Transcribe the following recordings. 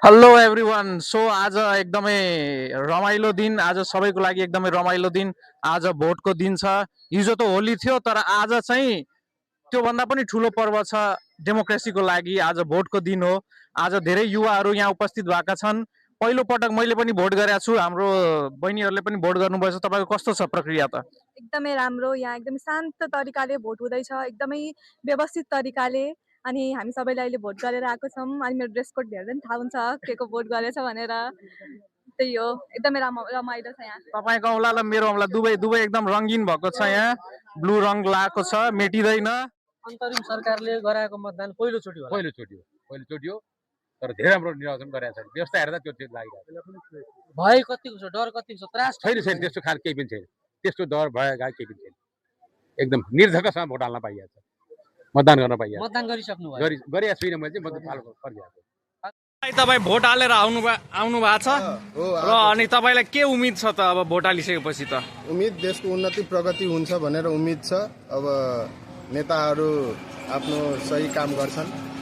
Hello everyone. So आज एकदमै रमाइलो दिन, आज सबैको लागि एकदमै रमाइलो दिन। आज भोटको दिन छ। हिजो त होली थियो, तर आज चाहिँ त्योभन्दा पनि ठुलो पर्व छ डेमोक्रेसीको लागि। आज भोटको दिन हो। आज धेरै युवाहरू यहाँ उपस्थित भएका छन्। पहिलो पटक मैले पनि भोट गरेको छु। हाम्रो बहिनीहरूले पनि भोट गर्नुभएछ। तपाईँको कस्तो छ प्रक्रिया त? एकदमै राम्रो, यहाँ एकदमै शान्त तरिकाले भोट हुँदैछ, एकदमै व्यवस्थित तरिकाले। अनि हामी सबैले अहिले भोट गरेर आएको छौँ। अनि मेरो ड्रेस कोड हेर्दा पनि थाहा हुन्छ के को भोट गरेछ भनेर। त्यही हो, एकदमै रमाइलो छ यहाँ। तपाईँको औँला र मेरो औँला दुवै दुवै एकदम रङ्गिन भएको छ। यहाँ ब्लू रङ लगाएको छ, मेटिँदैन। अन्तरिम सरकारले गराएको मतदान पहिलोचोटि हो। पहिलोचोटि हो, तर धेरै राम्रो निर्वाचन गरेको छ। व्यवस्था हेर्दा त्यो चाहिँ लागिरहेको भय कतिको छ, डर कतिको छ, त्रास छैन। त्यस्तो खाल केही पनि छैन। त्यस्तो डर भय केही पनि छैन। एकदम निर्धक्कसँग भोट हाल्न पाइएको छ, मतदान गर्न पाइएको छ। मतदान गरिसक्नु भयो? गरेको छुइनँ मैले चाहिँ, मतदान परिरहेको छ। तपाईँ भोट हालेर आउनु भएको छ र अनि तपाईँलाई के उम्मिद छ त? अब भोट हालिसकेपछि त उम्मिद देशको उन्नति प्रगति हुन्छ भनेर उम्मिद छ। अब नेताहरू आफ्नो सही काम गर्छन्।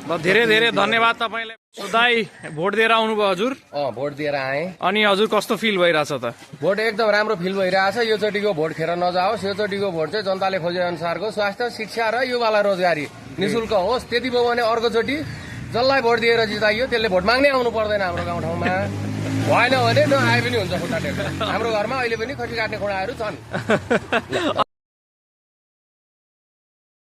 धेरै धेरै धन्यवाद तपाईँलाई। दाइ, भोट दिएर आउनुभयो हजुर? भोट दिएर आएँ। अनि हजुर कस्तो फिल भइरहेछ त? भोट एकदम राम्रो फिल भइरहेछ। योचोटिको भोट खेर नजाओस्। योचोटिको भोट चाहिँ जनताले खोजे अनुसारको स्वास्थ्य, शिक्षा र युवालाई रोजगारी निशुल्क होस्। त्यति भयो भने अर्कोचोटि जसलाई भोट दिएर जिताइयो त्यसले भोट माग्नै आउनु पर्दैन हाम्रो गाउँठाउँमा। भएन भने नआए पनि हुन्छ खुट्टा टेक्न। हाम्रो घरमा अहिले पनि खसी काट्ने खोडाहरू छन्।